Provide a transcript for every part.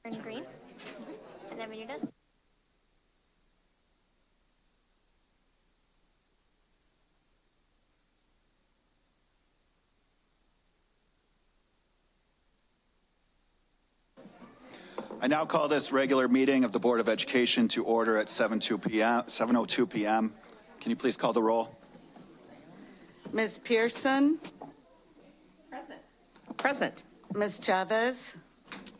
Turn green. And then when you're done. I now call this regular meeting of the Board of Education to order at 7:02 p.m. Can you please call the roll? Ms. Pearson? Present. Present. Ms. Chavez?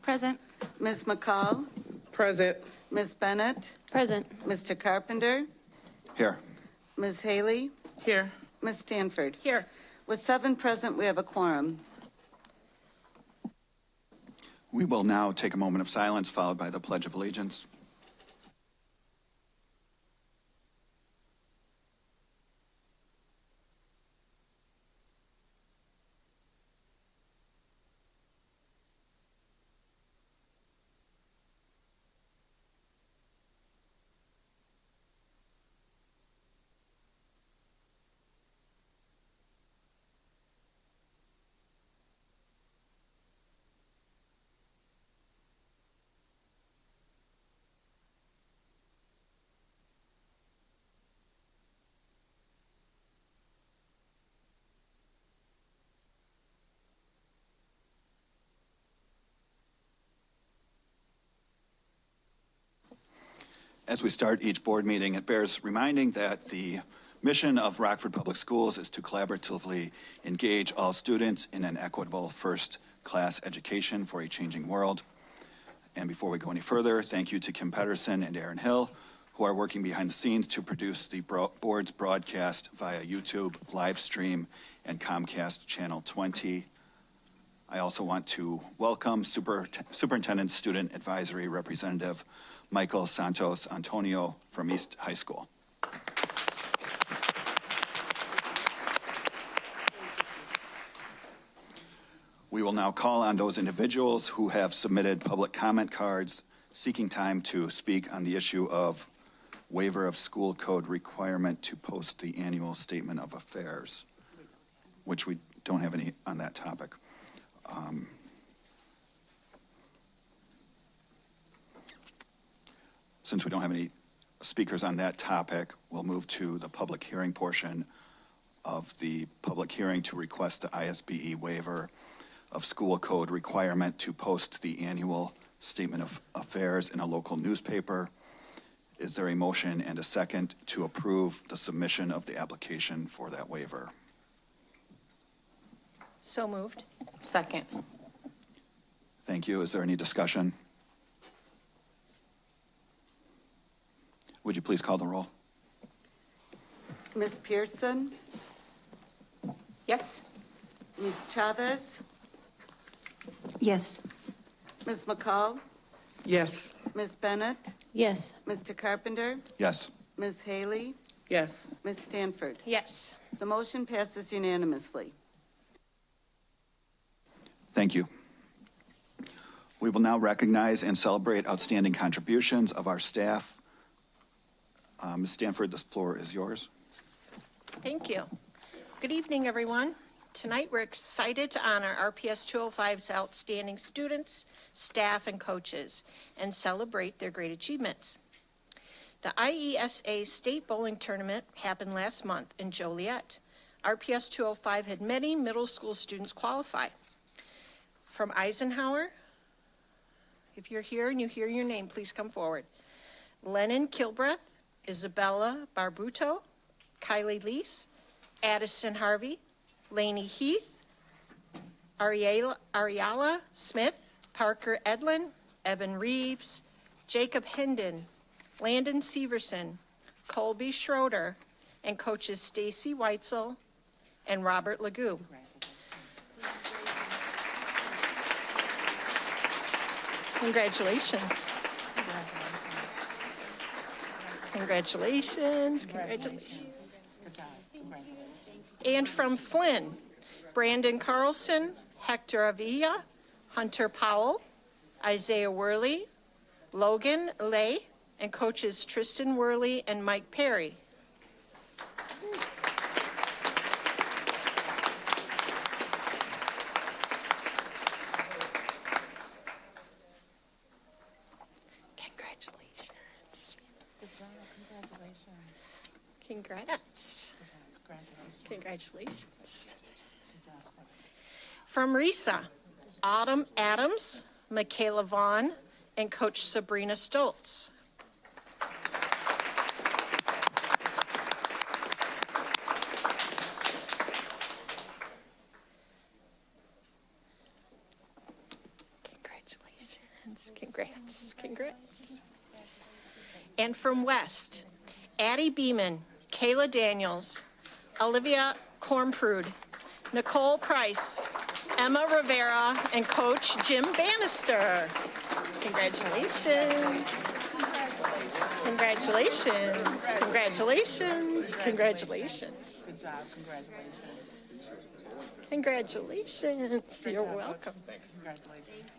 Present. Ms. McCall? Present. Ms. Bennett? Present. Mr. Carpenter? Here. Ms. Haley? Here. Ms. Stanford? Here. With 7 present, we have a quorum. We will now take a moment of silence followed by the Pledge of Allegiance. As we start each board meeting, it bears reminding that the mission of Rockford Public Schools is to collaboratively engage all students in an equitable first-class education for a changing world. And before we go any further, thank you to Kim Pedersen and Aaron Hill, who are working behind the scenes to produce the board's broadcast via YouTube, live stream, and Comcast Channel 20. I also want to welcome Superintendent Student Advisory Representative Michael Santos Antonio from East High School. We will now call on those individuals who have submitted public comment cards seeking time to speak on the issue of waiver of school code requirement to post the annual statement of affairs, which we don't have any on that topic. Since we don't have any speakers on that topic, we'll move to the public hearing portion of the public hearing to request the ISBE waiver of school code requirement to post the annual statement of affairs in a local newspaper. Is there a motion and a second to approve the submission of the application for that waiver? So moved. Second. Thank you. Is there any discussion? Would you please call the roll? Ms. Pearson? Yes. Ms. Chavez? Yes. Ms. McCall? Yes. Ms. Bennett? Yes. Mr. Carpenter? Yes. Ms. Haley? Yes. Ms. Stanford? Yes. The motion passes unanimously. Thank you. We will now recognize and celebrate outstanding contributions of our staff. Ms. Stanford, the floor is yours. Thank you. Good evening, everyone. Tonight, we're excited to honor RPS 205's outstanding students, staff, and coaches, and celebrate their great achievements. The IESA State Bowling Tournament happened last month in Joliet. RPS 205 had many middle school students qualify. From Eisenhower, if you're here and you hear your name, please come forward. Lennon Kilbreth, Isabella Barbuto, Kylie Lease, Addison Harvey, Lainey Heath, Ariala Smith, Parker Edlin, Evan Reeves, Jacob Hinden, Landon Severson, Colby Schroeder, and coaches Stacy Weitzel and Robert Legoo. Congratulations. Congratulations. Congratulations. And from Flynn, Brandon Carlson, Hector Avila, Hunter Powell, Isaiah Worley, Logan Lay, and coaches Tristan Worley and Mike Perry. Congrats. Congratulations. From RISA, Autumn Adams, Michaela Vaughn, and Coach Sabrina Stoltz. Congratulations. Congrats. And from West, Addie Beeman, Kayla Daniels, Olivia Kornprud, Nicole Price, Emma Rivera, and Coach Jim Bannister. Congratulations. Congratulations. Congratulations. Congratulations. Good job. Congratulations. Congratulations. You're welcome. Thanks. Congratulations.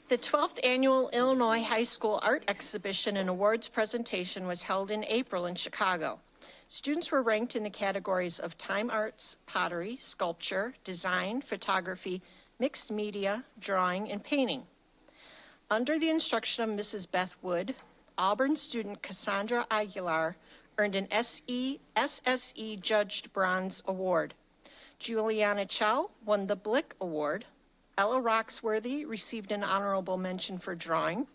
The 12th Annual Illinois High School Art Exhibition and Awards presentation was held in April in Chicago. Students were ranked in the categories of time arts, pottery, sculpture, design, photography, mixed media, drawing, and painting. Under the instruction of Mrs. Beth Wood, Auburn student Cassandra Aguilar earned an SSE Judged Bronze Award. Juliana Chow won the Blick Award. Ella Roxworthy received an honorable mention for drawing.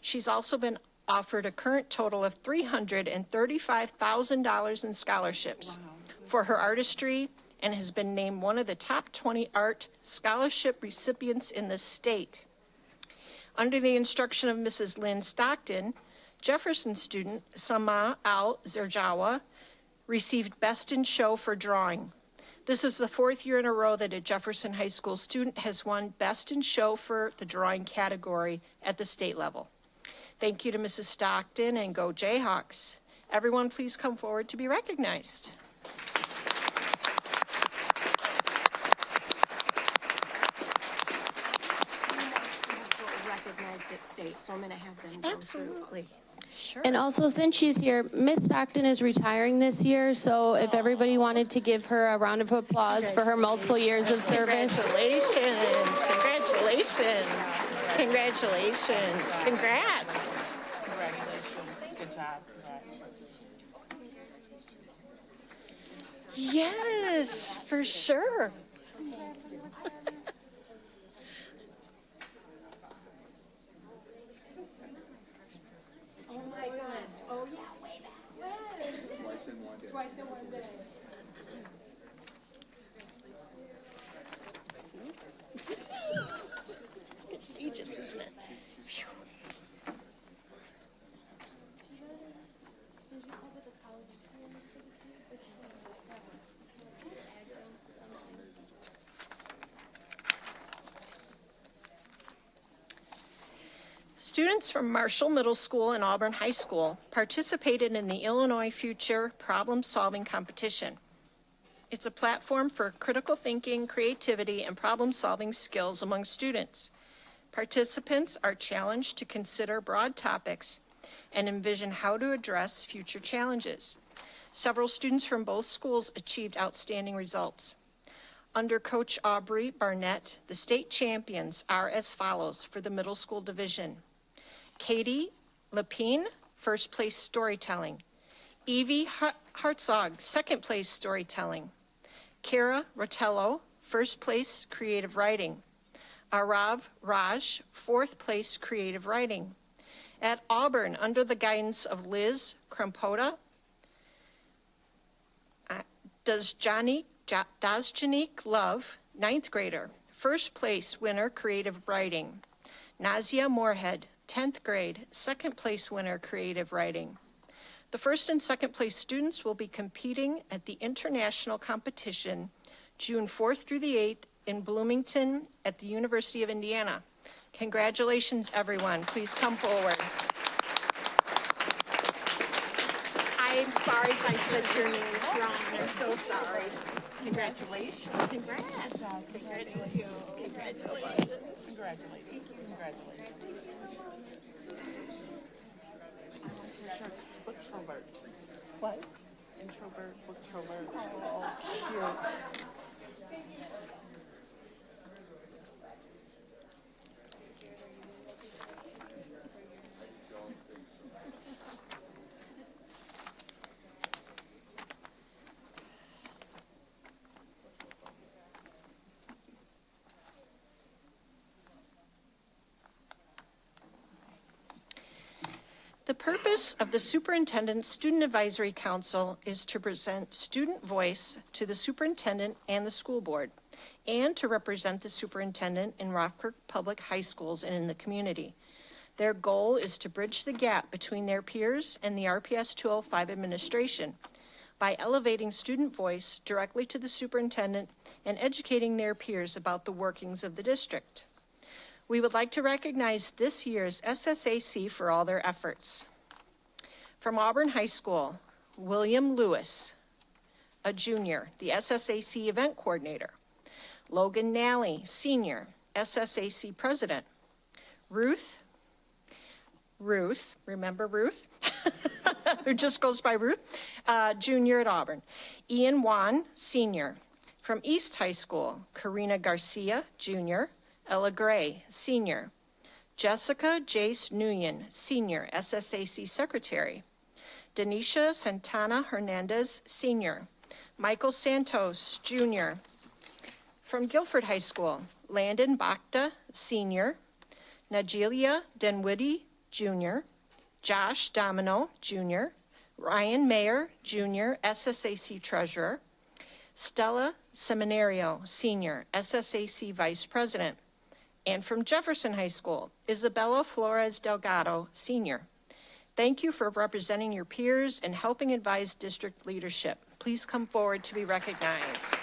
She's also been offered a current total of $335,000 in scholarships for her artistry and has been named one of the top 20 art scholarship recipients in the state. Under the instruction of Mrs. Lynn Stockton, Jefferson student Sama Al-Zerjawa received Best in Show for drawing. This is the 4th year in a row that a Jefferson High School student has won Best in Show for the drawing category at the state level. Thank you to Mrs. Stockton and Go Jayhawks. Everyone please come forward to be recognized. Recognized at state, so I'm going to have them go Absolutely. Sure. And also, since she's here, Miss Stockton is retiring this year, so if everybody wanted to give her a round of applause for her multiple years of service. Congratulations. Congratulations. Congratulations. Congrats. Congratulations. Good job. Yes, for sure. It's contagious, isn't it? Phew. Students from Marshall Middle School and Auburn High School participated in the Illinois Future Problem-Solving Competition. It's a platform for critical thinking, creativity, and problem-solving skills among students. Participants are challenged to consider broad topics and envision how to address future challenges. Several students from both schools achieved outstanding results. Under Coach Aubrey Barnett, the state champions are as follows for the middle school division. Katie Lapine, first place storytelling. Evie Hartzog, second place storytelling. Kara Rotello, first place creative writing. Arav Raj, fourth place creative writing. At Auburn, under the guidance of Liz Krempota, Dazjanique Love, ninth grader, first place winner creative writing. Nazia Moorhead, 10th grade, second place winner creative writing. The first and second place students will be competing at the international competition June 4th through the 8th in Bloomington at the University of Indiana. Congratulations, everyone. Please come forward. sorry if I said your names wrong. I'm so sorry. Congratulations. Congrats. Congratulations. Congratulations. Congratulations. Congratulations. Introvert. What? Introvert, introvert. Oh, cute. The purpose of the Superintendent's Student Advisory Council is to present student voice to the superintendent and the school board, and to represent the superintendent in Rockford Public High Schools and in the community. Their goal is to bridge the gap between their peers and the RPS 205 administration by elevating student voice directly to the superintendent and educating their peers about the workings of the district. We would like to recognize this year's SSAC for all their efforts. From Auburn High School, William Lewis, a junior, the SSAC event coordinator. Logan Nally, senior, SSAC president. Ruth, remember Ruth? Who just goes by Ruth, junior at Auburn. Ian Wan, senior. From East High School, Karina Garcia, junior. Ella Gray, senior. Jessica Jace Nguyen, senior, SSAC secretary. Denisha Santana Hernandez, senior. Michael Santos, junior. From Guilford High School, Landon Bacta, senior. Najilia Denwitty, junior. Josh Domino, junior. Ryan Mayer, junior, SSAC treasurer. Stella Seminario, senior, SSAC vice president. And from Jefferson High School, Isabella Flores Delgado, senior. Thank you for representing your peers and helping advise district leadership. Please come forward to be recognized.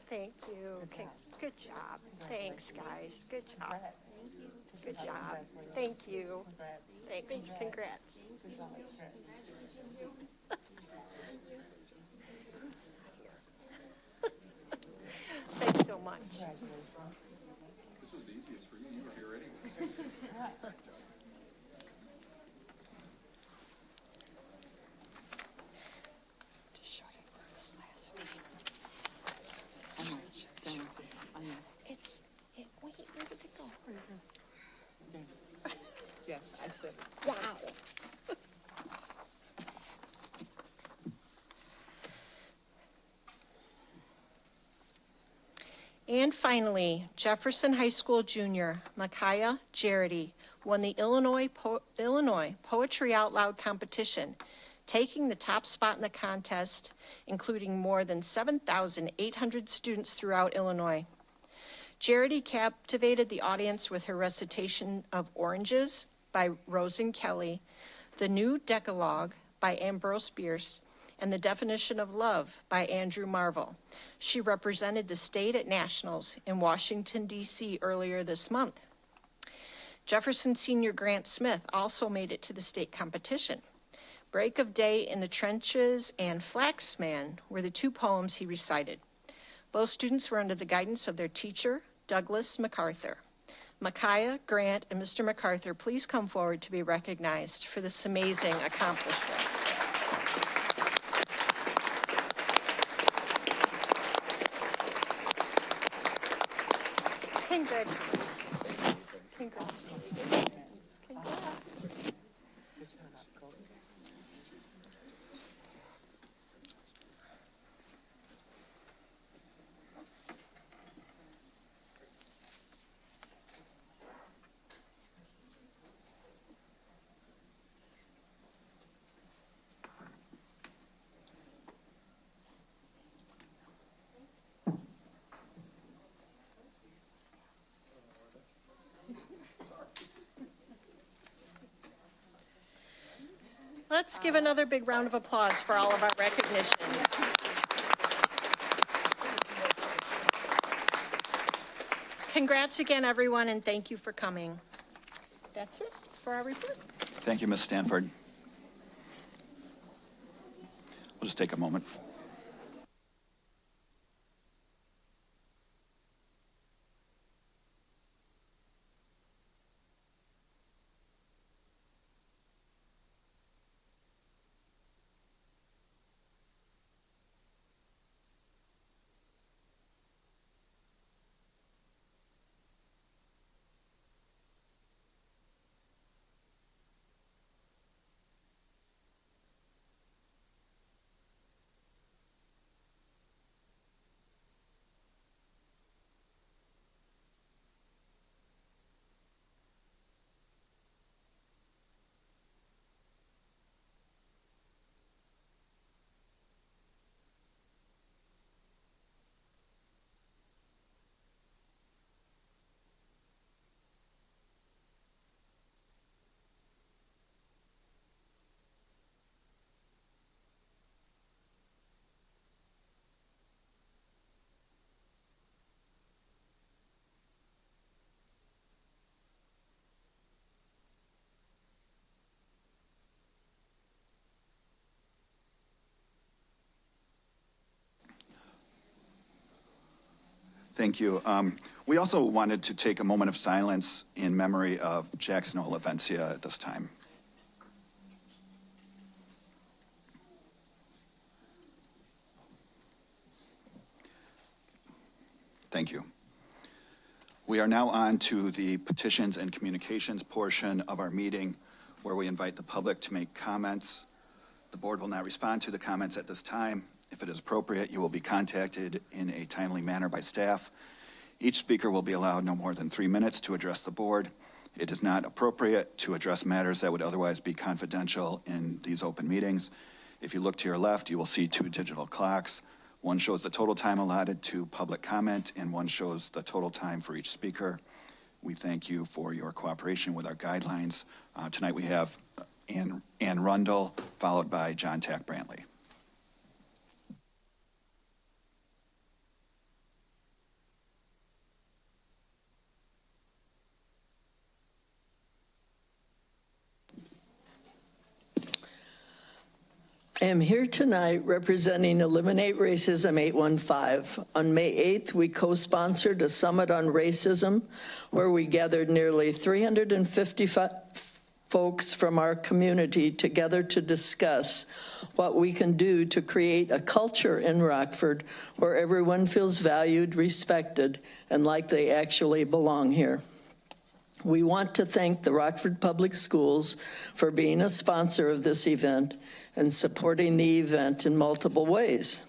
Thank you. Okay, good job. Thanks, guys. Good job. Good job. Thank you. Thanks. Congrats. Thanks so much. This was the easiest for you. You were here anyway. Just show you Ruth's last name. Wait, where did it go? Yes. Yes, I said it. Wow. And finally, Jefferson High School junior Micaiah Jarity won the Illinois Poetry Out Loud competition, taking the top spot in the contest, including more than 7,800 students throughout Illinois. Jarity captivated the audience with her recitation of Oranges by Rosen Kelly, The New Decalogue by Ambrose Bierce, and The Definition of Love by Andrew Marvel. She represented the state at nationals in Washington, D.C. earlier this month. Jefferson senior Grant Smith also made it to the state competition. Break of Day in the Trenches and Flaxman were the two poems he recited. Both students were under the guidance of their teacher, Douglas MacArthur. Micaiah, Grant, and Mr. MacArthur, please come forward to be recognized for this amazing accomplishment. Congratulations. Congratulations. Congrats. Let's give another big round of applause for all of our recognitions. Congrats again, everyone, and thank you for coming. That's it for our report. Thank you, Ms. Stanford. We'll just take a moment. Thank you. We also wanted to take a moment of silence in memory of Jackson Olivencia at this time. Thank you. We are now on to the petitions and communications portion of our meeting, where we invite the public to make comments. The board will not respond to the comments at this time. If it is appropriate, you will be contacted in a timely manner by staff. Each speaker will be allowed no more than 3 minutes to address the board. It is not appropriate to address matters that would otherwise be confidential in these open meetings. If you look to your left, you will see 2 digital clocks. One shows the total time allotted to public comment, and one shows the total time for each speaker. We thank you for your cooperation with our guidelines. Tonight we have Ann Rundle, followed by John Tack Brantley. I am here tonight representing Eliminate Racism 815. On May 8th, we co-sponsored a summit on racism where we gathered nearly 350 folks from our community together to discuss what we can do to create a culture in Rockford where everyone feels valued, respected, and like they actually belong here. We want to thank the Rockford Public Schools for being a sponsor of this event and supporting the event in multiple ways.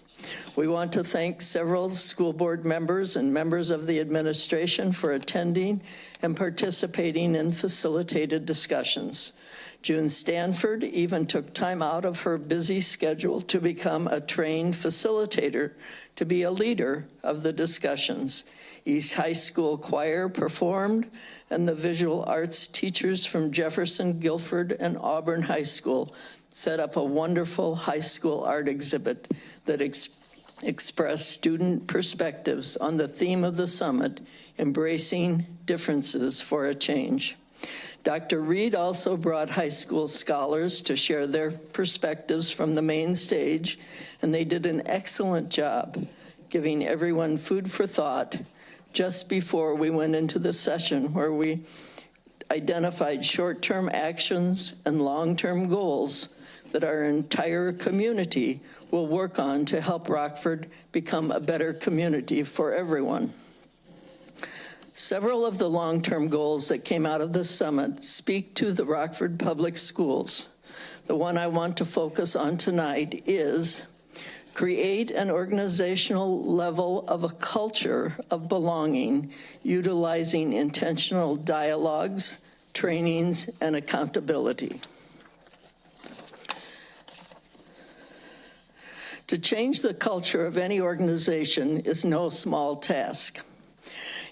We want to thank several school board members and members of the administration for attending and participating in facilitated discussions. June Stanford even took time out of her busy schedule to become a trained facilitator to be a leader of the discussions. East High School Choir performed, and the visual arts teachers from Jefferson, Guilford, and Auburn High School set up a wonderful high school art exhibit that expressed student perspectives on the theme of the summit, embracing differences for a change. Dr. Reed also brought high school scholars to share their perspectives from the main stage, and they did an excellent job giving everyone food for thought just before we went into the session, where we identified short-term actions and long-term goals that our entire community will work on to help Rockford become a better community for everyone. Several of the long-term goals that came out of the summit speak to the Rockford Public Schools. The one I want to focus on tonight is create an organizational level of a culture of belonging, utilizing intentional dialogues, trainings, and accountability. To change the culture of any organization is no small task.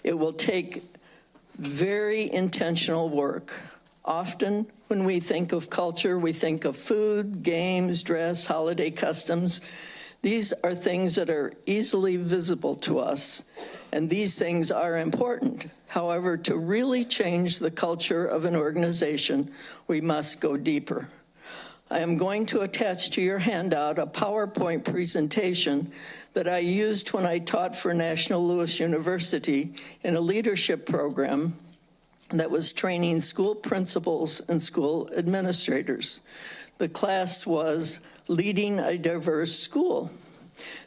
It will take very intentional work. Often when we think of culture, we think of food, games, dress, holiday customs. These are things that are easily visible to us, and these things are important. However, to really change the culture of an organization, we must go deeper. I am going to attach to your handout a PowerPoint presentation that I used when I taught for National Louis University in a leadership program that was training school principals and school administrators. The class was Leading a Diverse School.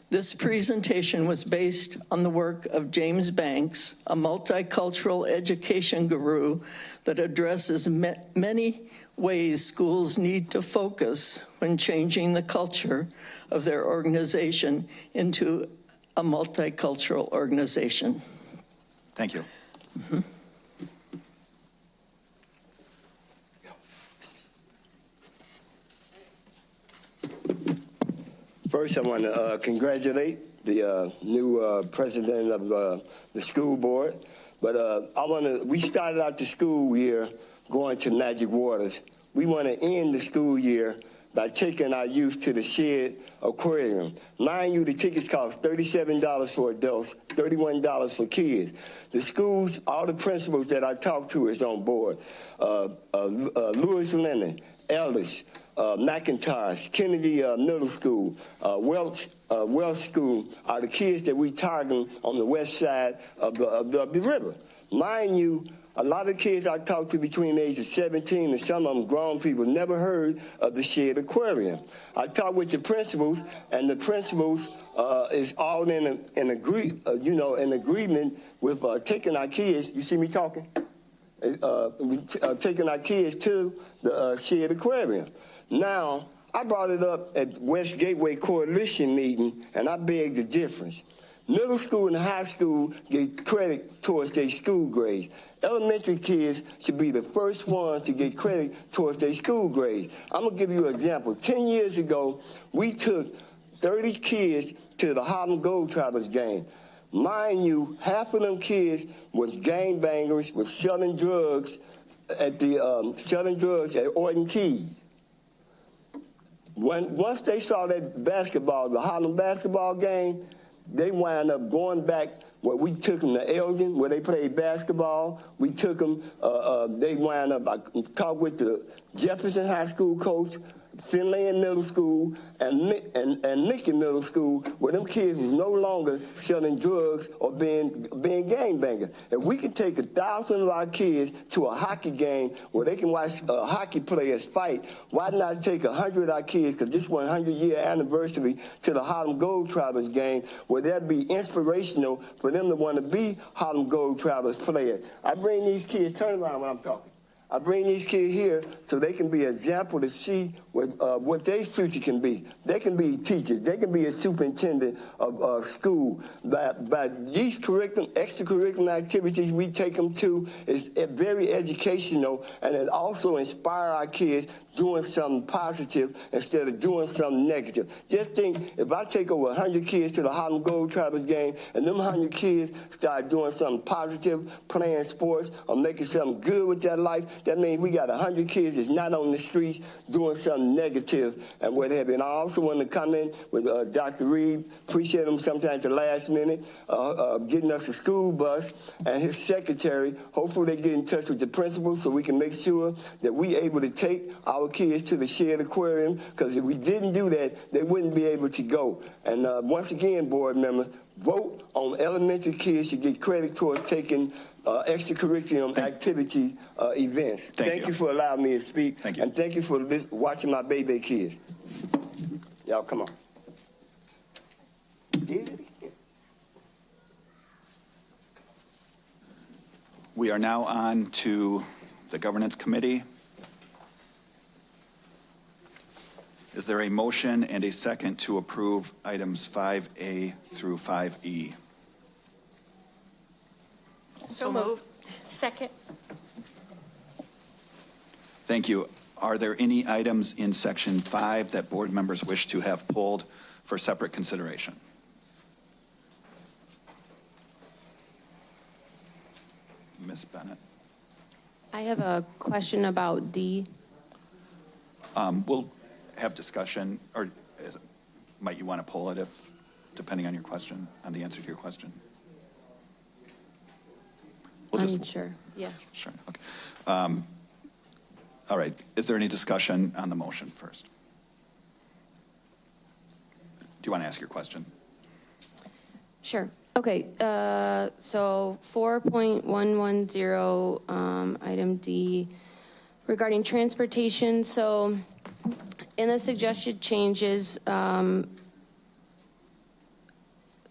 This presentation was based on the work of James Banks, a multicultural education guru that addresses many ways schools need to focus when changing the culture of their organization into a multicultural organization. Thank you. Mm-hmm. First, I want to congratulate the new president of the school board. But we started out the school year going to Magic Waters. We want to end the school year by taking our youth to the Shed Aquarium. Mind you, the tickets cost $37 for adults, $31 for kids. The schools, all the principals that I talked to is on board. Lewis Lennon, Ellis, McIntosh, Kennedy Middle School, Welch School are the kids that we target on the west side of the river. Mind you, a lot of kids I talked to between the age of 17 and some of them grown people never heard of the Shed Aquarium. I talked with the principals, and the principals is all in agreement with taking our kids. You see me talking? Taking our kids to the Shed Aquarium. Now, I brought it up at West Gateway Coalition meeting, and I begged the difference. Middle school and high school get credit towards their school grades. Elementary kids should be the first ones to get credit towards their school grades. I'm going to give you an example. 10 years ago, we took 30 kids to the Harlem Globetrotters game. Mind you, half of them kids was gangbangers, was selling drugs at Orton Keys. Once they saw that basketball, the Harlem basketball game, they wound up going back where we took them to Elgin, where they played basketball. We took them, they wound up, I talked with the Jefferson High School coach, Finlay Middle School, and Lincoln Middle School, where them kids was no longer selling drugs or being gangbangers. If we could take 1,000 of our kids to a hockey game where they can watch hockey players fight, why not take 100 of our kids, because this 100-year anniversary, to the Harlem Globetrotters game, where that'd be inspirational for them to want to be Harlem Globetrotters players. I bring these kids, turn around when I'm talking. I bring these kids here so they can be an example to see what their future can be. They can be teachers. They can be a superintendent of school. By these extracurricular activities we take them to is very educational, and it also inspire our kids doing something positive instead of doing something negative. Just think, if I take over 100 kids to the Harlem Globetrotters game, and them 100 kids start doing something positive, playing sports, or making something good with their life, that means we got 100 kids that's not on the streets doing something negative and what have you. And I also want to comment with Dr. Reed, appreciate him sometimes at the last minute, getting us a school bus, and his secretary. Hopefully they get in touch with the principal so we can make sure that we able to take our kids to the Shed Aquarium, because if we didn't do that, they wouldn't be able to go. And once again, board members, vote on elementary kids to get credit towards taking extracurricular activity events. Thank you for allowing me to speak. Thank you. And thank you for watching my baby kids. Y'all come on. Did it again. We are now on to the Governance Committee. Is there a motion and a second to approve items 5A through 5E? So moved. Second. Thank you. Are there any items in section 5 that board members wish to have pulled for separate consideration? Ms. Bennett? I have a question about D. We'll have discussion, or might you want to pull it if, depending on your question, on the answer to your question? I'm sure, yeah. Sure, okay. All right, is there any discussion on the motion first? Do you want to ask your question? Sure. Okay, so 4.110, item D, regarding transportation. So in the suggested changes,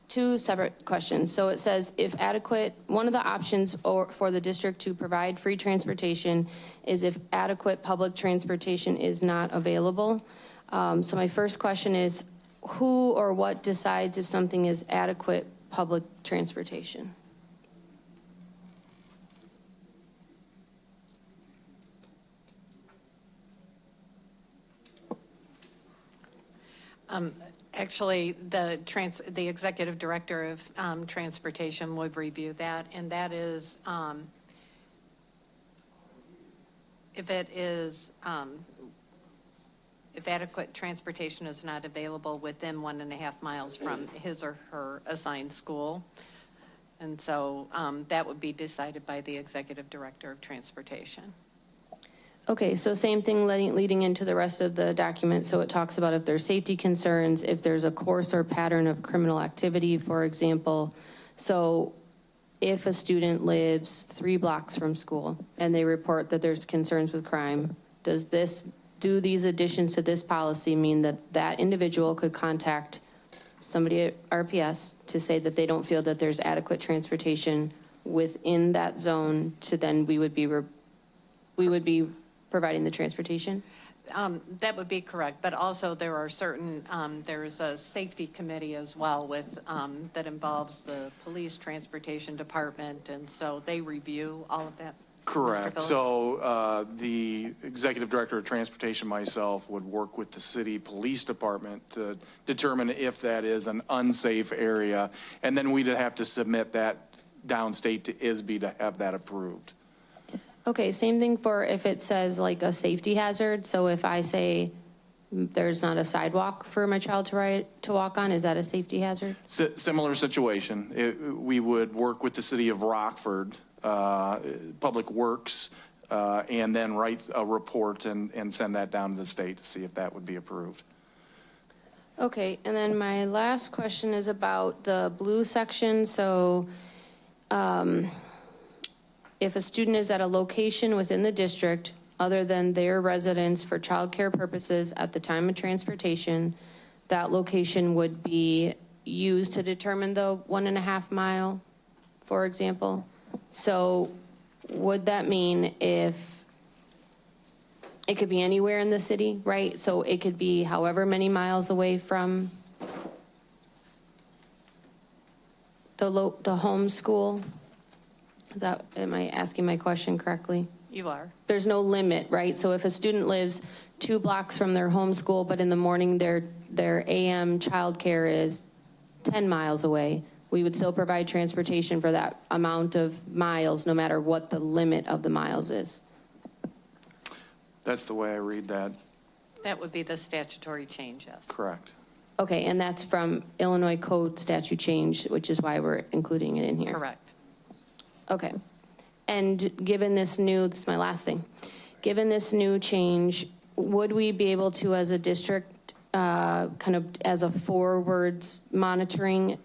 two separate questions. So it says if adequate, one of the options for the district to provide free transportation is if adequate public transportation is not available. So my first question is, who or what decides if something is adequate public transportation? Actually, the executive director of transportation would review that, and that is if adequate transportation is not available within 1.5 miles from his or her assigned school. And so that would be decided by the executive director of transportation. Okay, so same thing leading into the rest of the document. So it talks about if there's safety concerns, if there's a course or pattern of criminal activity, for example. So if a student lives 3 blocks from school and they report that there's concerns with crime, do these additions to this policy mean that that individual could contact somebody at RPS to say that they don't feel that there's adequate transportation within that zone, to then we would be providing the transportation? That would be correct, but also there are certain, there's a safety committee as well with, that involves the police transportation department, and so they review all of that. Correct. So the executive director of transportation, myself, would work with the city police department to determine if that is an unsafe area, and then we'd have to submit that downstate to ISB to have that approved. Okay, same thing for if it says like a safety hazard. So if I say there's not a sidewalk for my child to walk on, is that a safety hazard? Similar situation. We would work with the city of Rockford, Public Works, and then write a report and send that down to the state to see if that would be approved. Okay, and then my last question is about the blue section. So if a student is at a location within the district other than their residence for childcare purposes at the time of transportation, that location would be used to determine the 1.5 mile, for example. So would that mean if it could be anywhere in the city, right? So it could be however many miles away from the home school? Am I asking my question correctly? You are. There's no limit, right? So if a student lives 2 blocks from their home school, but in the morning their AM childcare is 10 miles away, we would still provide transportation for that amount of miles, no matter what the limit of the miles is. That's the way I read that. That would be the statutory change, yes. Correct. Okay, and that's from Illinois Code statute change, which is why we're including it in here. Correct. Okay. And given this this is my last thing. Given this new change, would we be able to, as a district, kind of as a forwards monitoring,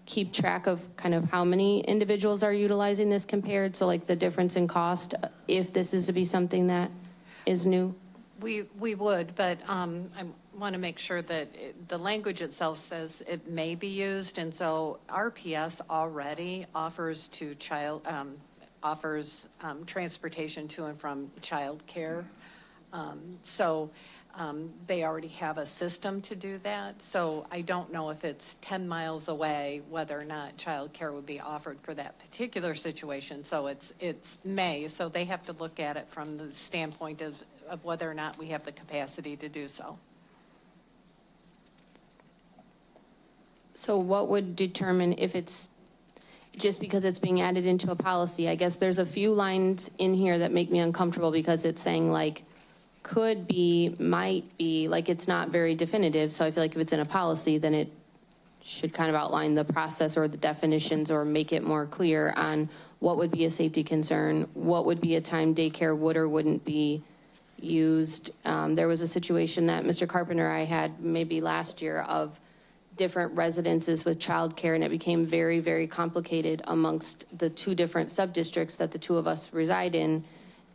keep track of kind of how many individuals are utilizing this compared? So like the difference in cost, if this is to be something that is new? We would, but I want to make sure that the language itself says it may be used, and so RPS already offers transportation to and from child care. So they already have a system to do that. So I don't know if it's 10 miles away, whether or not child care would be offered for that particular situation. So it's may, so they have to look at it from the standpoint of whether or not we have the capacity to do so. So what would determine if it's just because it's being added into a policy? I guess there's a few lines in here that make me uncomfortable because it's saying like could be, might be, like, it's not very definitive, so I feel like if it's in a policy, then it should kind of outline the process or the definitions or make it more clear on what would be a safety concern, what would be a time daycare would or wouldn't be used. There was a situation that Mr. Carpenter and I had maybe last year of different residences with childcare, and it became very, very complicated amongst the two different sub-districts that the two of us reside in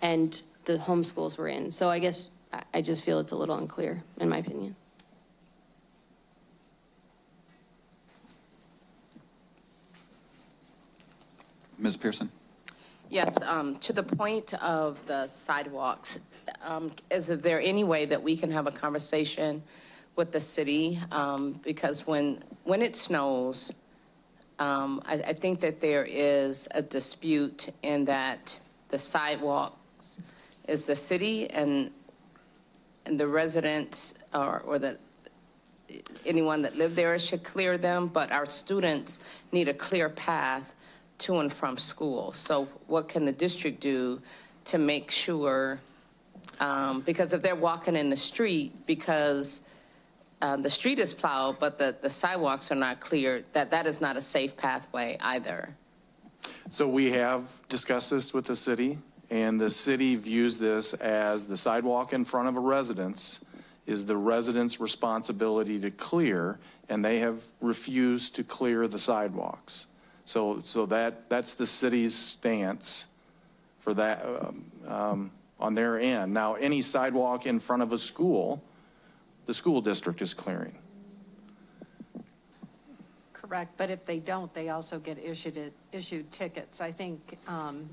and the homeschools were in. So I guess I just feel it's a little unclear, in my opinion. Ms. Pearson? Yes, to the point of the sidewalks, is there any way that we can have a conversation with the city? Because when it snows, I think that there is a dispute in that the sidewalks is the city and the residents or anyone that live there should clear them, but our students need a clear path to and from school. So what can the district do to make sure, because if they're walking in the street, because the street is plowed, but the sidewalks are not cleared, that is not a safe pathway either. So we have discussed this with the city, and the city views this as the sidewalk in front of a residence is the resident's responsibility to clear, and they have refused to clear the sidewalks. So that's the city's stance for that on their end. Now, any sidewalk in front of a school, the school district is clearing. Correct, but if they don't, they also get issued tickets, I think,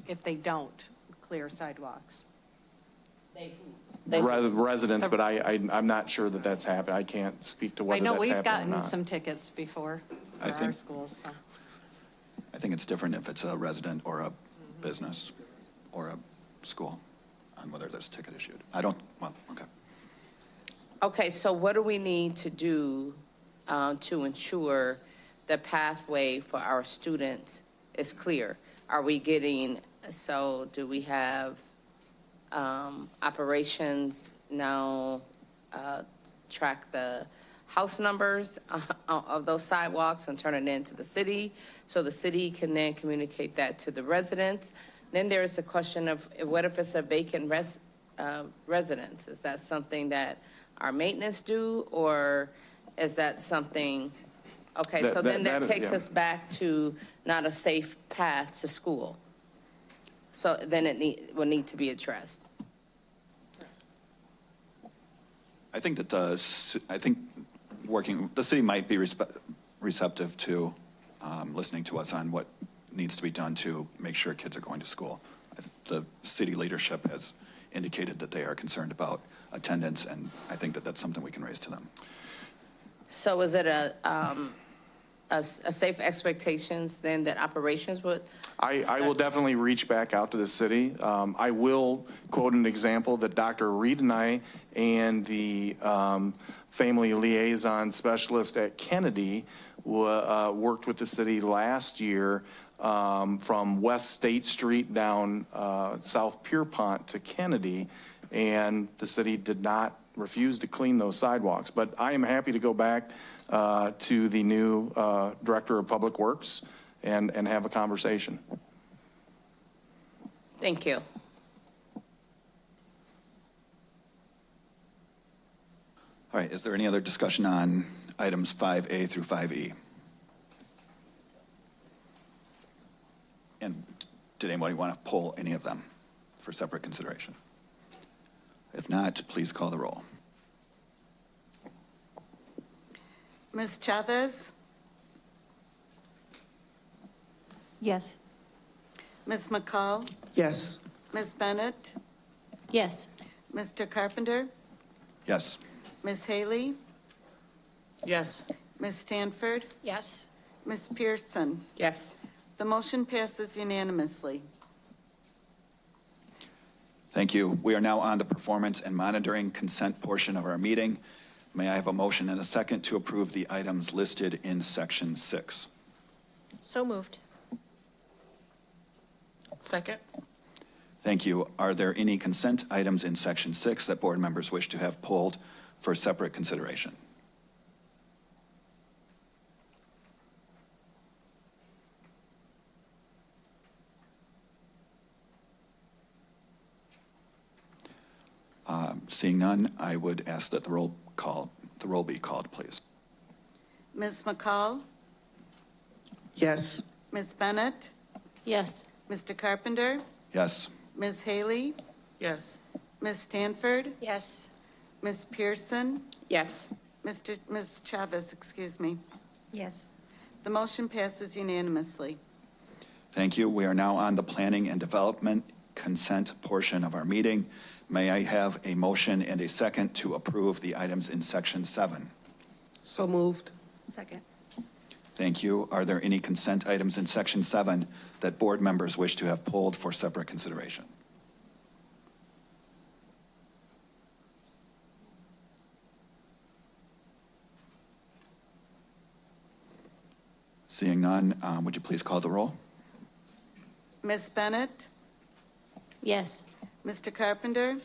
if they don't clear sidewalks. Residents, but I'm not sure that that's happened. I can't speak to whether that's happened or not. I know we've gotten some tickets before for our schools. So. I think it's different if it's a resident or a business or a school on whether there's a ticket issued. Okay. Okay, so what do we need to do to ensure the pathway for our students is clear? Are we getting, so do we have operations now track the house numbers of those sidewalks and turn it into the city, so the city can then communicate that to the residents? Then there is a question of what if it's a vacant residence? Is that something that our maintenance do, or is that something, okay, so then that takes us back to not a safe path to school. So then it will need to be addressed. I think that the city might be receptive to listening to us on what needs to be done to make sure kids are going to school. The city leadership has indicated that they are concerned about attendance, and I think that that's something we can raise to them. So is it a safe expectations then that operations would? I will definitely reach back out to the city. I will quote an example that Dr. Reed and I and the family liaison specialist at Kennedy worked with the city last year from West State Street down South Pierpont to Kennedy, and the city did not refuse to clean those sidewalks. But I am happy to go back to the new Director of Public Works and have a conversation. Thank you. All right, is there any other discussion on items 5A through 5E? And did anybody want to pull any of them for separate consideration? If not, please call the roll. Ms. Chavez? Yes. Ms. McCall? Yes. Ms. Bennett? Yes. Mr. Carpenter? Yes. Ms. Haley? Yes. Ms. Stanford? Yes. Ms. Pearson? Yes. The motion passes unanimously. Thank you. We are now on the performance and monitoring consent portion of our meeting. May I have a motion and a second to approve the items listed in section 6? So moved. Second? Thank you. Are there any consent items in Section 6 that board members wish to have pulled for separate consideration? Seeing none, I would ask that the roll be called, please. Ms. McCall? Yes. Ms. Bennett? Yes. Mr. Carpenter? Yes. Ms. Haley? Yes. Ms. Stanford? Yes. Ms. Pearson? Yes. Ms. Chavez, excuse me. Yes. The motion passes unanimously. Thank you. We are now on the planning and development consent portion of our meeting. May I have a motion and a second to approve the items in Section 7? So moved. Second. Thank you. Are there any consent items in Section 7 that board members wish to have pulled for separate consideration? Seeing none, would you please call the roll? Ms. Bennett? Yes. Mr. Carpenter?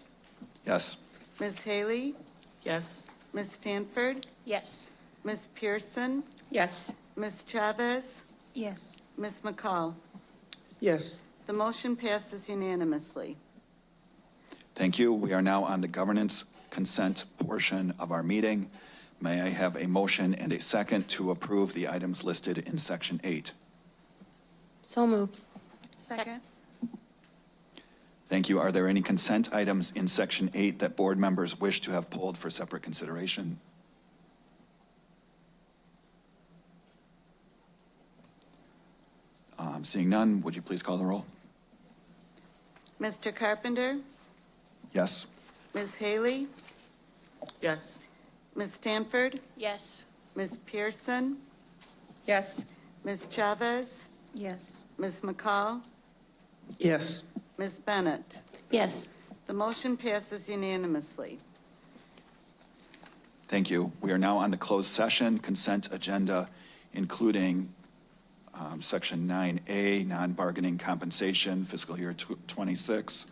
Yes. Ms. Haley? Yes. Ms. Stanford? Yes. Ms. Pearson? Yes. Ms. Chavez? Yes. Ms. McCall? Yes. The motion passes unanimously. Thank you. We are now on the governance consent portion of our meeting. May I have a motion and a second to approve the items listed in Section 8? So moved. Second. Thank you. Are there any consent items in Section 8 that board members wish to have pulled for separate consideration? Seeing none, would you please call the roll? Mr. Carpenter? Yes. Ms. Haley? Yes. Ms. Stanford? Yes. Ms. Pearson? Yes. Ms. Chavez? Yes. Ms. McCall? Yes. Ms. Bennett? Yes. The motion passes unanimously. Thank you. We are now on the closed session consent agenda, including Section 9A, non-bargaining compensation, fiscal year 26.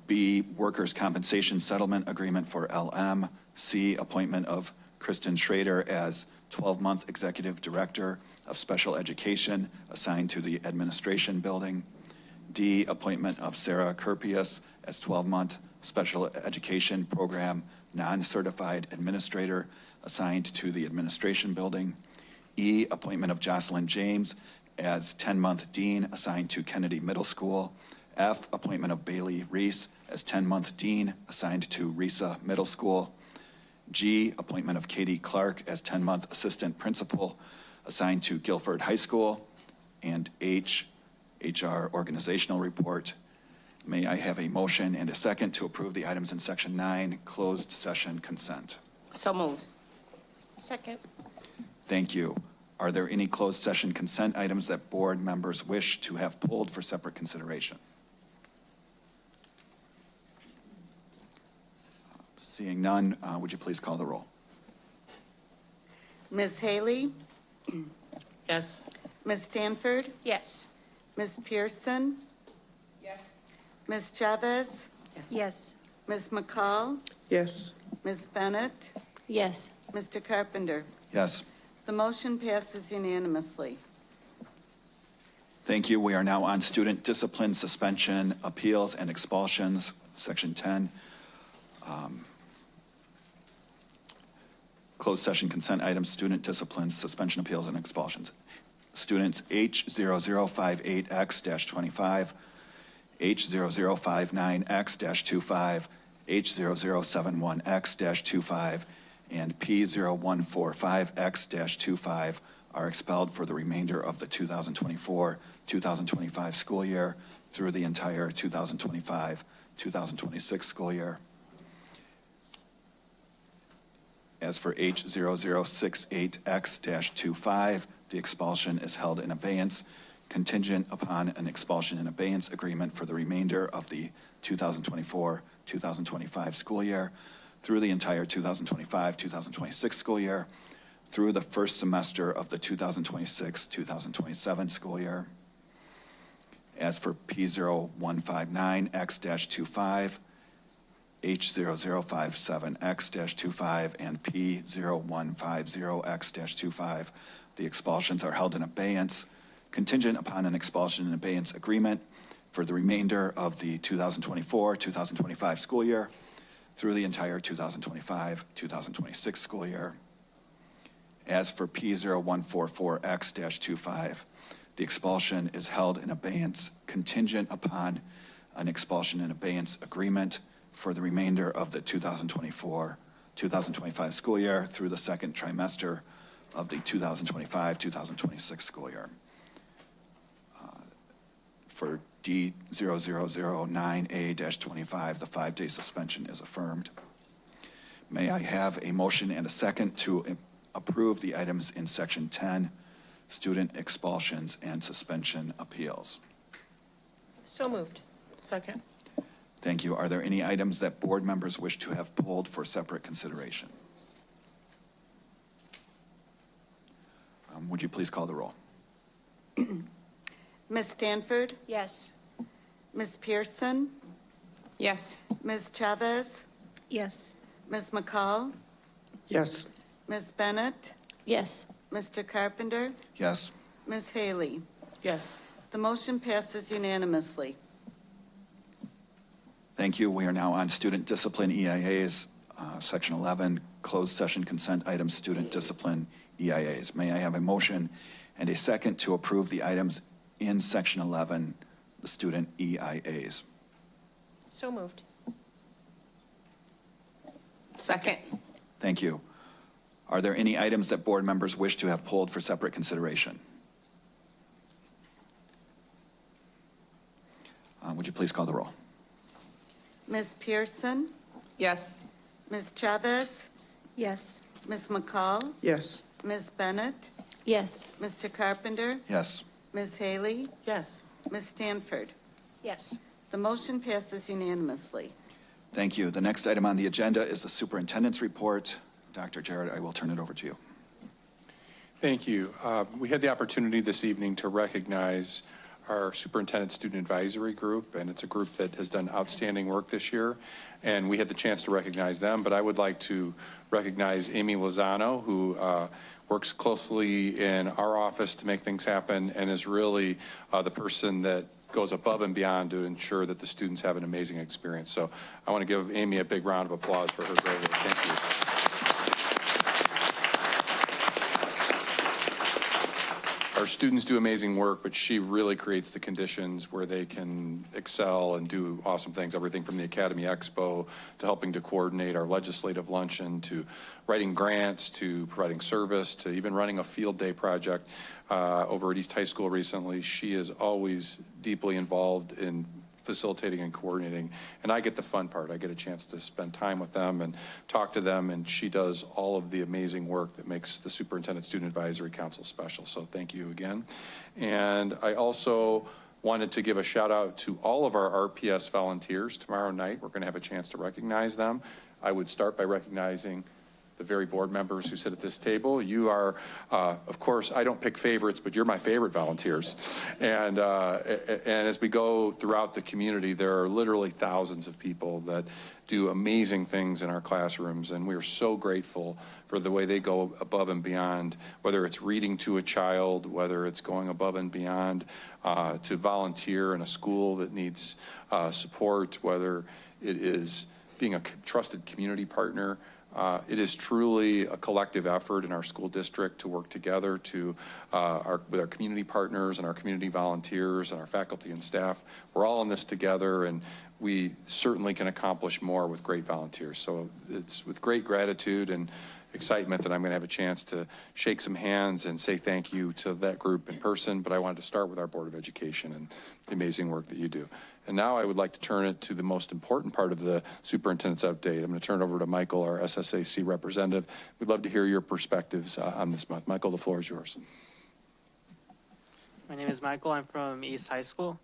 B, workers' compensation settlement agreement for LM. C, appointment of Kristen Schrader as 12-month executive director of special education assigned to the administration building. D, appointment of Sarah Kerpius as 12-month special education program non-certified administrator assigned to the administration building. E, appointment of Jocelyn James as 10-month dean assigned to Kennedy Middle School. F, appointment of Bailey Reese as 10-month dean assigned to Risa Middle School. G, appointment of Katie Clark as 10-month assistant principal assigned to Guilford High School. And H, HR organizational report. May I have a motion and a second to approve the items in Section 9, closed session consent? So moved. Second. Thank you. Are there any closed session consent items that board members wish to have pulled for separate consideration? Seeing none, would you please call the roll? Ms. Haley? Yes. Ms. Stanford? Yes. Ms. Pearson? Yes. Ms. Chavez? Yes. Ms. McCall? Yes. Ms. Bennett? Yes. Mr. Carpenter? Yes. The motion passes unanimously. Thank you. We are now on student discipline, suspension, appeals, and expulsions, Section 10. Closed session consent items, student discipline, suspension, appeals, and expulsions. Students H0058X-25, H0059X-25, H0071X-25, and P0145X-25 are expelled for the remainder of the 2024-2025 school year through the entire 2025-2026 school year. As for H0068X-25, the expulsion is held in abeyance, contingent upon an expulsion and abeyance agreement for the remainder of the 2024-2025 school year through the entire 2025-2026 school year, through the first semester of the 2026-2027 school year. As for P0159X-25, H0057X-25, and P0150X-25, the expulsions are held in abeyance, contingent upon an expulsion and abeyance agreement for the remainder of the 2024-2025 school year through the entire 2025-2026 school year. As for P0144X-25, the expulsion is held in abeyance contingent upon an expulsion and abeyance agreement for the remainder of the 2024-2025 school year through the second trimester of the 2025-2026 school year. For D0009A-25, the 5-day suspension is affirmed. May I have a motion and a second to approve the items in Section 10, student expulsions and suspension appeals? So moved. Second. Thank you. Are there any items that board members wish to have pulled for separate consideration? Would you please call the roll? Ms. Stanford? Yes. Ms. Pearson? Yes. Ms. Chavez? Yes. Ms. McCall? Yes. Ms. Bennett? Yes. Mr. Carpenter? Yes. Ms. Haley? Yes. The motion passes unanimously. Thank you. We are now on student discipline EIAs, Section 11, closed session consent items, student discipline EIAs. May I have a motion and a second to approve the items in Section 11, the student EIAs? So moved. Second. Thank you. Are there any items that board members wish to have pulled for separate consideration? Would you please call the roll? Ms. Pearson? Yes. Ms. Chavez? Yes. Ms. McCall? Yes. Ms. Bennett? Yes. Mr. Carpenter? Yes. Ms. Haley? Yes. Ms. Stanford? Yes. The motion passes unanimously. Thank you. The next item on the agenda is the superintendent's report. Dr. Jarrett, I will turn it over to you. Thank you. We had the opportunity this evening to recognize our superintendent student advisory group, and it's a group that has done outstanding work this year, and we had the chance to recognize them. But I would like to recognize Amy Lozano, who works closely in our office to make things happen and is really the person that goes above and beyond to ensure that the students have an amazing experience. So I want to give Amy a big round of applause for her great work. Thank you. Our students do amazing work, but she really creates the conditions where they can excel and do awesome things, everything from the Academy Expo to helping to coordinate our legislative luncheon to writing grants to providing service to even running a field day project over at East High School recently. She is always deeply involved in facilitating and coordinating, and I get the fun part. I get a chance to spend time with them and talk to them, and she does all of the amazing work that makes the Superintendent Student Advisory Council special. So thank you again. And I also wanted to give a shout out to all of our RPS volunteers. Tomorrow night we're going to have a chance to recognize them. I would start by recognizing the very board members who sit at this table. You are, of course, I don't pick favorites, but you're my favorite volunteers. And as we go throughout the community, there are literally thousands of people that do amazing things in our classrooms, and we are so grateful for the way they go above and beyond, whether it's reading to a child, whether it's going above and beyond to volunteer in a school that needs support, whether it is being a trusted community partner. It is truly a collective effort in our school district to work together with our community partners and our community volunteers and our faculty and staff. We're all in this together, and we certainly can accomplish more with great volunteers. So it's with great gratitude and excitement that I'm going to have a chance to shake some hands and say thank you to that group in person, but I wanted to start with our Board of Education and the amazing work that you do. And now I would like to turn it to the most important part of the superintendent's update. I'm going to turn it over to Michael, our SSAC representative. We'd love to hear your perspectives on this month. Michael, the floor is yours. My name is Michael. I'm from East High School,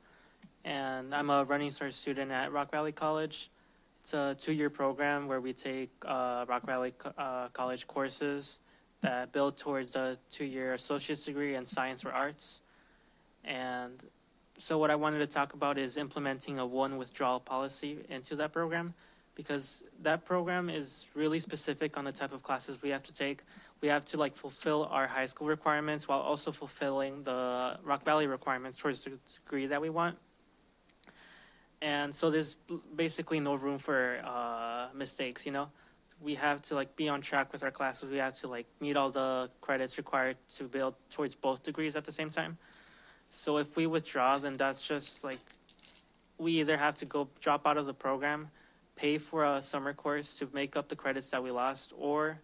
and I'm a Running Start student at Rock Valley College. It's a 2-year program where we take Rock Valley College courses that build towards a 2-year associate's degree in science or arts. And So what I wanted to talk about is implementing a one withdrawal policy into that program, because that program is really specific on the type of classes we have to take. We have to like fulfill our high school requirements while also fulfilling the Rock Valley requirements towards the degree that we want. And so there's basically no room for mistakes, you know? We have to like be on track with our classes. We have to like meet all the credits required to build towards both degrees at the same time. So if we withdraw, then that's just like, we either have to go drop out of the program, pay for a summer course to make up the credits that we lost, or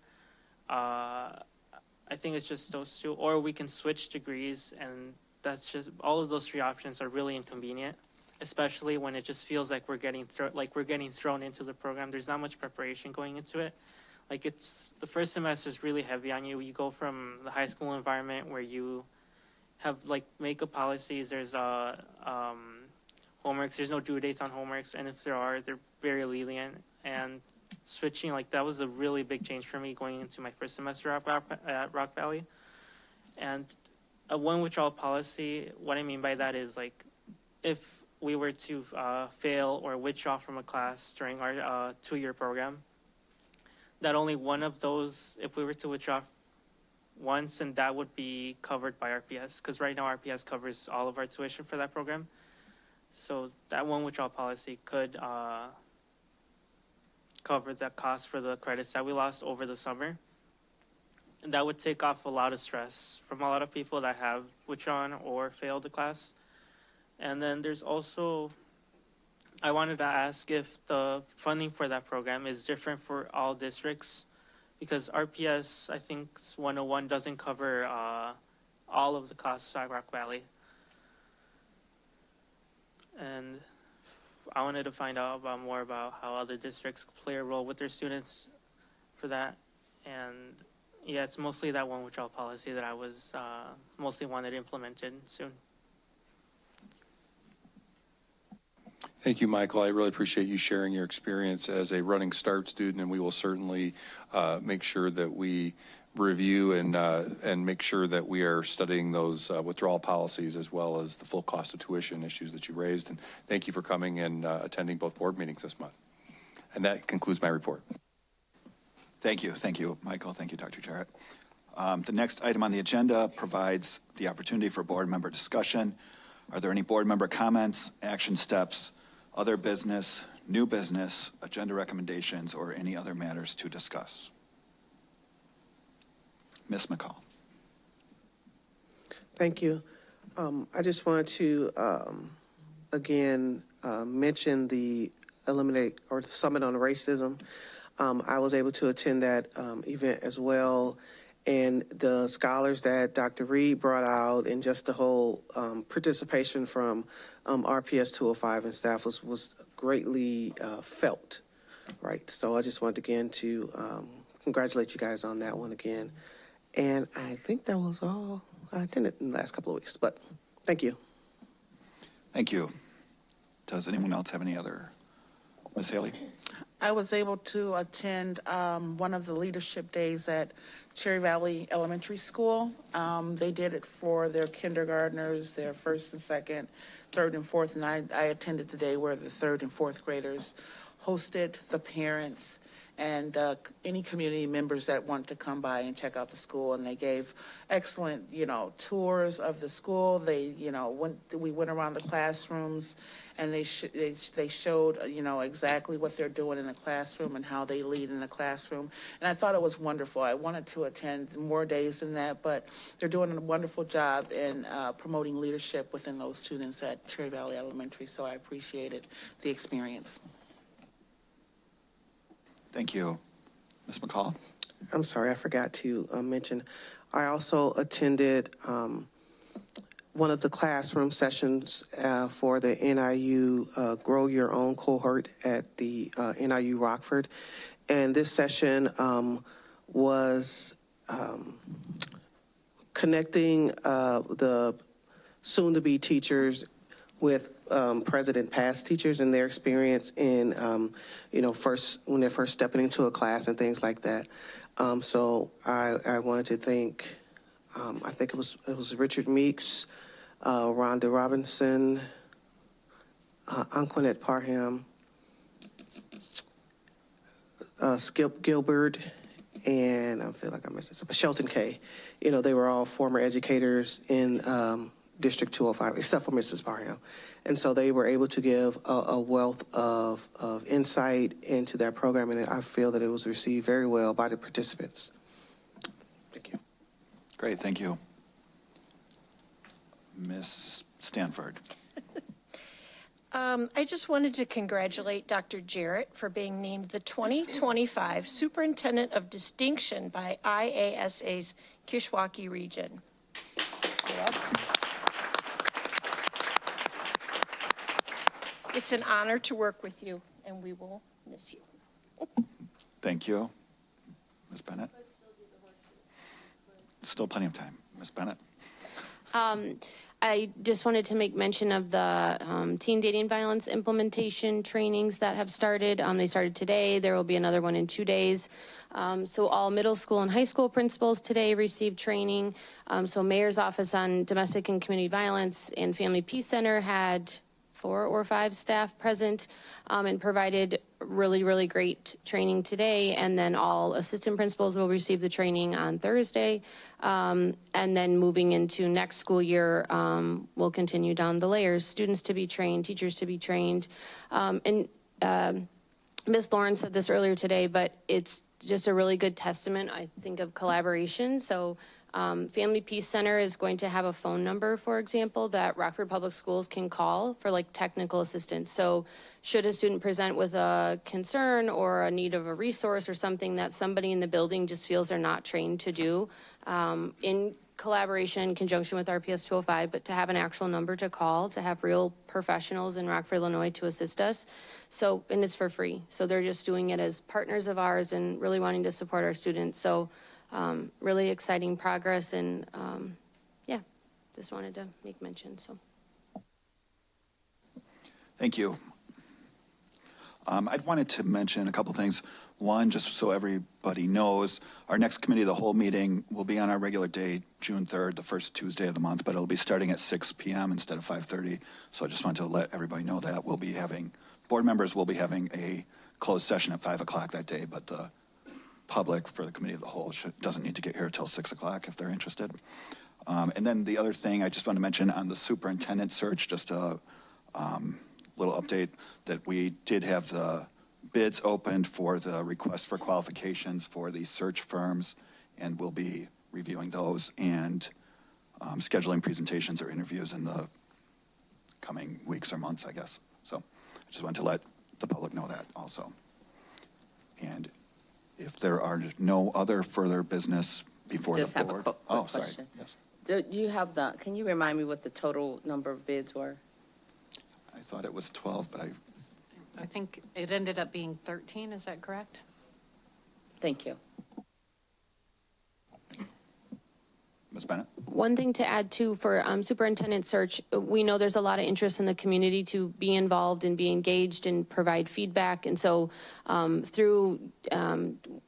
I think it's just those two, or we can switch degrees, and that's just, all of those three options are really inconvenient, especially when it just feels like we're getting thrown into the program. There's not much preparation going into it. Like it's, the first semester is really heavy on you. You go from the high school environment where you have like makeup policies, there's homeworks, there's no due dates on homeworks, and if there are, they're very lenient. And switching, like that was a really big change for me going into my first semester at Rock Valley. And a one withdrawal policy, what I mean by that is like if we were to fail or withdraw from a class during our 2-year program, that only one of those, if we were to withdraw once, and that would be covered by RPS, because right now RPS covers all of our tuition for that program. So that one withdrawal policy could cover that cost for the credits that we lost over the summer. And that would take off a lot of stress from a lot of people that have withdrawn or failed the class. And then there's also, I wanted to ask if the funding for that program is different for all districts, because RPS, I think 101 doesn't cover all of the costs at Rock Valley. And I wanted to find out more about how other districts play a role with their students for that. And yeah, it's mostly that one withdrawal policy that I was mostly wanted implemented soon. Thank you, Michael. I really appreciate you sharing your experience as a Running Start student, and we will certainly make sure that we review and make sure that we are studying those withdrawal policies as well as the full cost of tuition issues that you raised. And thank you for coming and attending both board meetings this month. And that concludes my report. Thank you, Michael. Thank you, Dr. Jarrett. The next item on the agenda provides the opportunity for board member discussion. Are there any board member comments, action steps, other business, new business, agenda recommendations, or any other matters to discuss? Ms. McCall. Thank you. I just want to, again, mention the the Summit on Racism. I was able to attend that event as well, and the scholars that Dr. Reed brought out and just the whole participation from RPS 205 and staff was greatly felt, right? So I just wanted again to congratulate you guys on that one again. And I think that was all I attended in the last couple of weeks, but thank you. Thank you. Does anyone else have any other? Ms. Haley? I was able to attend one of the leadership days at Cherry Valley Elementary School. They did it for their kindergartners, their first and second, third and fourth, and I attended the day where the third and fourth graders hosted the parents and any community members that want to come by and check out the school. And they gave excellent, tours of the school. They, we went around the classrooms, and they showed, exactly what they're doing in the classroom and how they lead in the classroom. And I thought it was wonderful. I wanted to attend more days than that, but they're doing a wonderful job in promoting leadership within those students at Cherry Valley Elementary. So I appreciated the experience. Thank you. Ms. McCall? I'm sorry, I forgot to mention, I also attended one of the classroom sessions for the NIU Grow Your Own cohort at the NIU Rockford. And this session was connecting the soon-to-be teachers with present past teachers and their experience in, when they're first stepping into a class and things like that. So I wanted to thank, I think it was Richard Meeks, Rhonda Robinson, Anquinette Parham, Skip Gilbert, and I feel like I'm missing something, Shelton Kay. You know, they were all former educators in District 205, except for Mrs. Parham. And so they were able to give a wealth of insight into that program, and I feel that it was received very well by the participants. Thank you. Great, thank you. Ms. Stanford. I just wanted to congratulate Dr. Jarrett for being named the 2025 Superintendent of Distinction by IASA's Kishwaukee region. It's an honor to work with you, and we will miss you. Thank you. Ms. Bennett? Still plenty of time. Ms. Bennett? I just wanted to make mention of the teen dating violence implementation trainings that have started. They started today. There will be another one in 2 days. So all middle school and high school principals today received training. So Mayor's Office on Domestic and Community Violence and Family Peace Center had 4 or 5 staff present and provided really, really great training today. And then all assistant principals will receive the training on Thursday. And then moving into next school year, we'll continue down the layers, students to be trained, teachers to be trained. And Ms. Lawrence said this earlier today, but it's just a really good testament, I think, of collaboration. So Family Peace Center is going to have a phone number, for example, that Rockford Public Schools can call for like technical assistance. So should a student present with a concern or a need of a resource or something that somebody in the building just feels they're not trained to do, in collaboration, in conjunction with RPS 205, but to have an actual number to call, to have real professionals in Rockford, Illinois to assist us. So, and it's for free. So they're just doing it as partners of ours and really wanting to support our students. So really exciting progress, and yeah, just wanted to make mention. So, Thank you. I wanted to mention a couple things. One, just so everybody knows, our next committee of the whole meeting will be on our regular day, June 3rd, the first Tuesday of the month, but it'll be starting at 6 p.m. instead of 5:30. So I just wanted to let everybody know that we'll be having, board members will be having a closed session at 5 o'clock that day, but the public for the committee of the whole doesn't need to get here until 6 o'clock if they're interested. And then the other thing I just want to mention on the superintendent search, just a little update that we did have the bids opened for the request for qualifications for the search firms, and we'll be reviewing those and scheduling presentations or interviews in the coming weeks or months, I guess. So I just wanted to let the public know that also. And if there are no other further business before Just the have a board. quick Oh, sorry. question. Yes. Do you have can you remind me what the total number of bids were? I thought it was 12, but I think it ended up being 13, is that correct? Thank you. Ms. Bennett? one thing to add too for superintendent search, we know there's a lot of interest in the community to be involved and be engaged and provide feedback. And so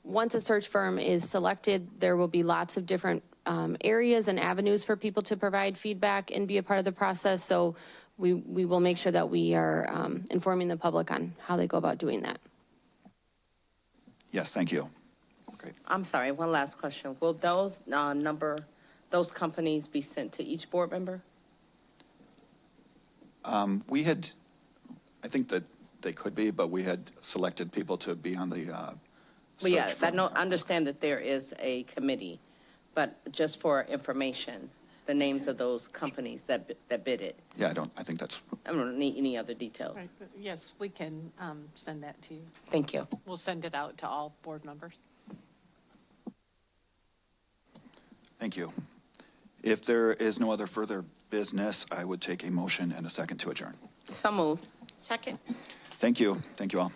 once a search firm is selected, there will be lots of different areas and avenues for people to provide feedback and be a part of the process. So we will make sure that we are informing the public on how they go about doing that. Yes, thank you. Great. I'm sorry, one last question. Will those companies be sent to each board member? I think that they could be, but we had selected people to be on the Well, yeah, I understand that there is a committee, but just for information, the names of those companies that bid it. Yeah, I think that's. I don't need any other details. Right, but yes, we can send that to you. Thank you. We'll send it out to all board members. Thank you. If there is no other further business, I would take a motion and a second to adjourn. So moved. Second. Thank you. Thank you all.